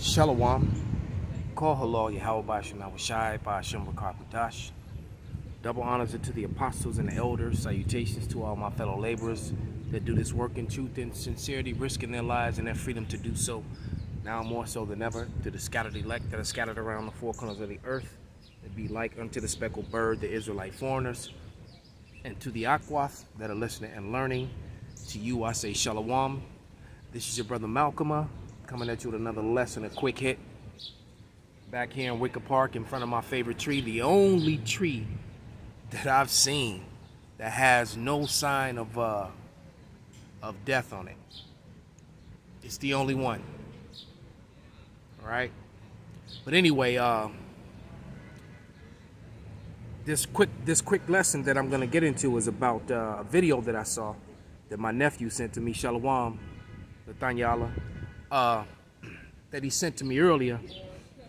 Shalom, Kol Halal Yahweh Bashim Awashai Bashim Rakar. Double honors to the apostles and the elders. Salutations to all my fellow laborers that do this work in truth and sincerity, risking their lives and their freedom to do so. Now more so than ever, to the scattered elect that are scattered around the four corners of the earth, that be like unto the speckled bird, the Israelite foreigners, and to the Akwath that are listening and learning. To you I say Shalom. This is your brother Malcolm, coming at you with another lesson, a quick hit. Back here in Wicker Park in front of my favorite tree, the only tree that I've seen that has no sign of death on it. It's the only one. All right. But anyway, this quick lesson that I'm gonna get into is about a video that I saw that my nephew sent to me, Shalom, Nathaniela, that he sent to me earlier,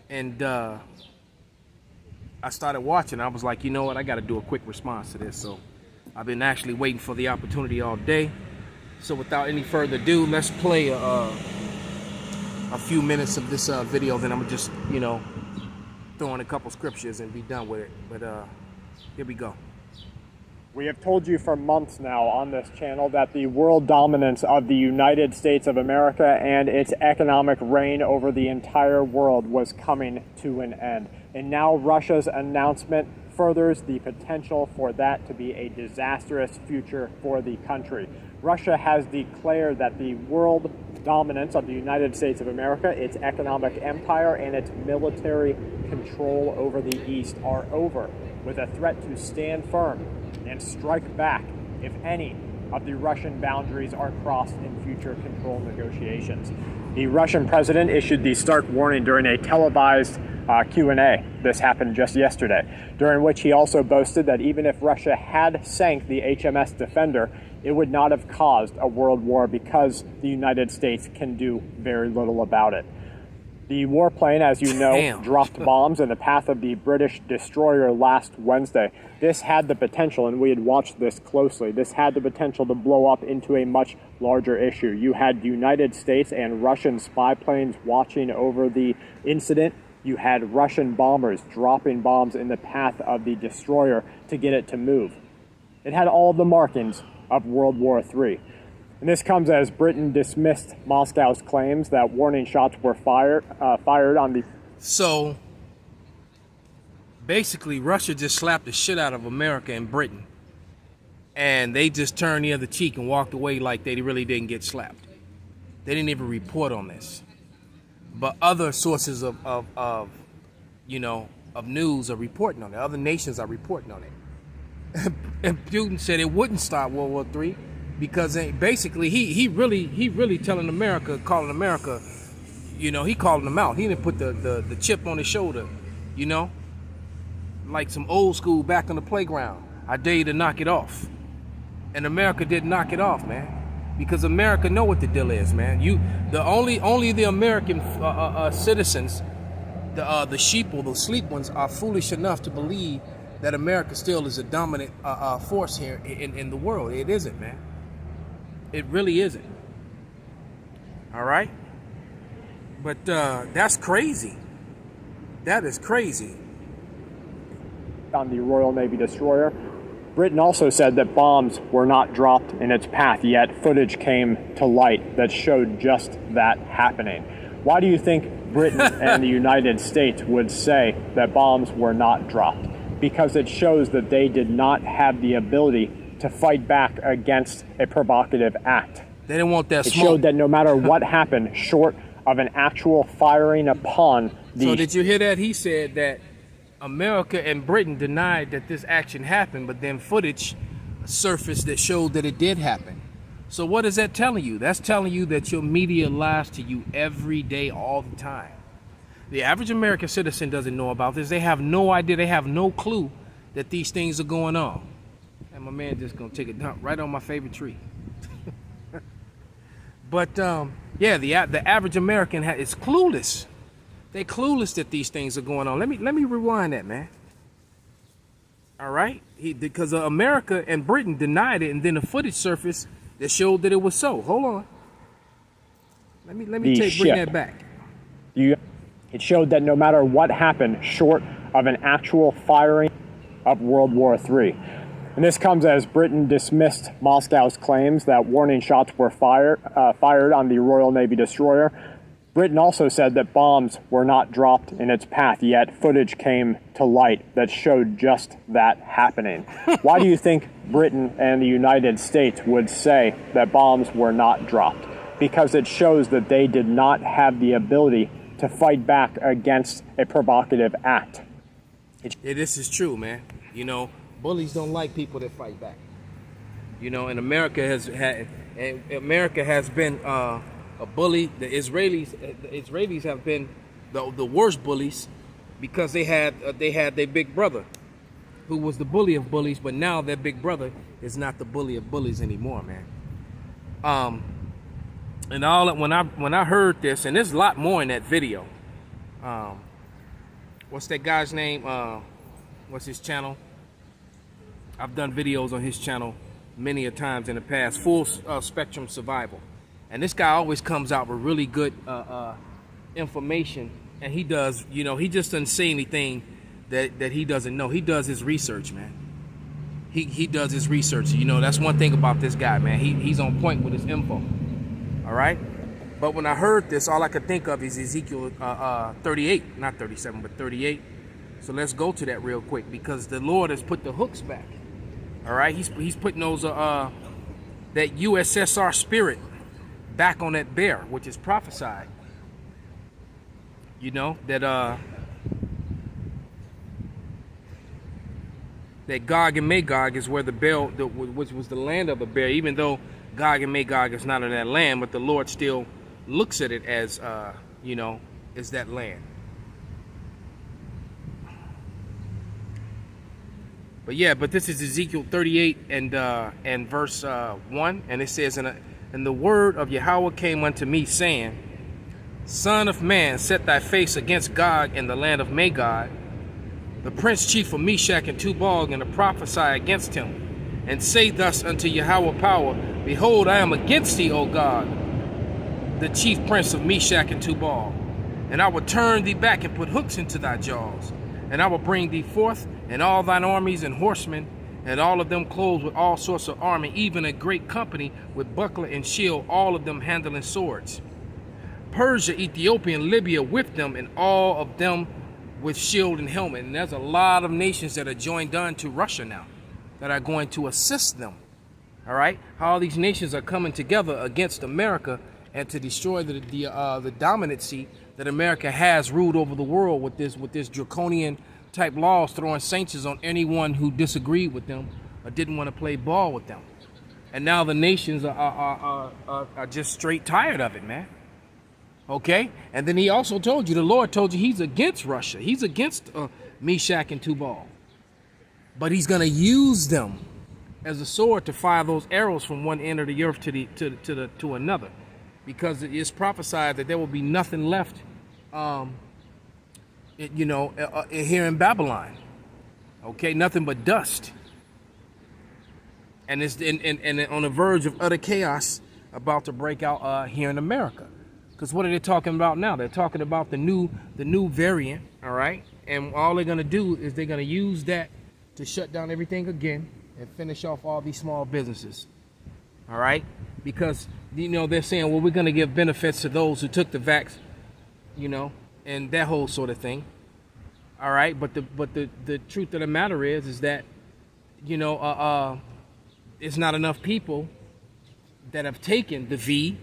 and I started watching. I was like, you know what, I got to do a quick response to this. So I've been actually waiting for the opportunity all day. So without any further ado, let's play a few minutes of this video. Then I'm gonna just, throw in a couple scriptures and be done with it. But here we go. We have told you for months now on this channel that the world dominance of the United States of America and its economic reign over the entire world was coming to an end. And now Russia's announcement furthers the potential for that to be a disastrous future for the country. Russia has declared that the world dominance of the United States of America, its economic empire, and its military control over the East are over, with a threat to stand firm and strike back if any of the Russian boundaries are crossed in future control negotiations. The Russian president issued the stark warning during a televised Q&A. This happened just yesterday, during which he also boasted that even if Russia had sank the HMS Defender, it would not have caused a world war because the United States can do very little about it. The warplane, as you know, dropped bombs in the path of the British destroyer last Wednesday. This had the potential, and we had watched this closely, this had the potential to blow up into a much larger issue. You had the United States and Russian spy planes watching over the incident. You had Russian bombers dropping bombs in the path of the destroyer to get it to move. It had all the markings of World War III. And this comes as Britain dismissed Moscow's claims that warning shots were fired on the... So, basically, Russia just slapped the shit out of America and Britain. And they just turned the other cheek and walked away like they really didn't get slapped. They didn't even report on this. But other sources of news are reporting on it. Other nations are reporting on it. And Putin said it wouldn't stop World War III because basically he really telling America, calling America, he calling them out. He didn't put the chip on his shoulder, like some old school back on the playground. I dare you to knock it off. And America did knock it off, man. Because America know what the deal is, man. Only the American citizens, the sheeple, the sleep ones, are foolish enough to believe that America still is a dominant force here in the world. It isn't, man. It really isn't. All right? But that's crazy. That is crazy. On the Royal Navy destroyer. Britain also said that bombs were not dropped in its path, yet footage came to light that showed just that happening. Why do you think Britain and the United States would say that bombs were not dropped? Because it shows that they did not have the ability to fight back against a provocative act. They didn't want that smoke. It showed that no matter what happened, short of an actual firing upon the... So did you hear that? He said that America and Britain denied that this action happened, but then footage surfaced that showed that it did happen. So what is that telling you? That's telling you that your media lies to you every day, all the time. The average American citizen doesn't know about this. They have no idea. They have no clue that these things are going on. And my man just gonna take a dump right on my favorite tree. But yeah, the average American is clueless. They clueless that these things are going on. Let me rewind that, man. All right, because America and Britain denied it, and then the footage surfaced that showed that it was so. Hold on. Let me bring that back. It showed that no matter what happened short of an actual firing of World War III. And this comes as Britain dismissed Moscow's claims that warning shots were fired on the Royal Navy destroyer. Britain also said that bombs were not dropped in its path, yet footage came to light that showed just that happening. Why do you think Britain and the United States would say that bombs were not dropped? Because it shows that they did not have the ability to fight back against a provocative act. Yeah, this is true, man. You know, bullies don't like people that fight back. You know, and America has been a bully. The Israelis have been the worst bullies because they had their big brother, who was the bully of bullies, but now their big brother is not the bully of bullies anymore, man. And when I heard this, and there's a lot more in that video. What's that guy's name? What's his channel? I've done videos on his channel many a times in the past. Full Spectrum Survival, and this guy always comes out with really good information. And he does, you know, he just doesn't say anything that he doesn't know. He does his research, man. He does his research. You know, that's one thing about this guy, man. He's on point with his info. All right. But when I heard this, all I could think of is Ezekiel 38, not 37, but 38. So let's go to that real quick, because the Lord has put the hooks back. All right, he's putting those that USSR spirit back on that bear, which is prophesied. You know that that Gog and Magog is where the bear, which was the land of the bear. Even though Gog and Magog is not in that land, but the Lord still looks at it as you know, is that land. But yeah, but this is Ezekiel 38 and verse 1, and it says, and the word of Yahweh came unto me, saying, Son of man, set thy face against Gog in the land of Magog, the prince chief of Meshach and Tubal, and to prophesy against him, and say thus unto Yahweh power, Behold, I am against thee, O Gog, the chief prince of Meshach and Tubal, and I will turn thee back and put hooks into thy jaws, and I will bring thee forth, and all thine armies and horsemen, and all of them clothed with all sorts of armor, even a great company with buckler and shield, all of them handling swords. Persia, Ethiopia, and Libya with them, and all of them with shield and helmet. And there's a lot of nations that are joined on to Russia now, that are going to assist them. All right, how all these nations are coming together against America and to destroy the dominancy that America has ruled over the world with this draconian type laws, throwing sanctions on anyone who disagreed with them or didn't want to play ball with them. And now the nations are just straight tired of it, man. Okay? And then he also told you, the Lord told you, he's against Russia. He's against Meshach and Tubal. But he's going to use them as a sword to fire those arrows from one end of the earth to another. Because it is prophesied that there will be nothing left here in Babylon. Okay, nothing but dust. And it's and on the verge of utter chaos about to break out here in America. Because what are they talking about now? They're talking about the new variant, all right? And all they're gonna do is they're gonna use that to shut down everything again and finish off all these small businesses. All right? Because they're saying, well, we're gonna give benefits to those who took the vax, and that whole sort of thing. All right, but the truth of the matter is that it's not enough people that have taken the V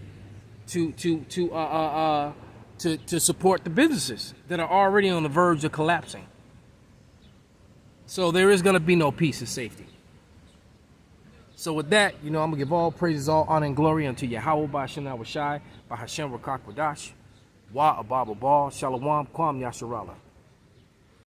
to support the businesses that are already on the verge of collapsing. So there is going to be no peace and safety. So with that, I'm going to give all praises, all honor and glory unto Yahweh Ba'ashem Awashai, Ba'Hashem Rakak Wadash, Wa Ababa Ba, Shalom, Kwam Yasharallah.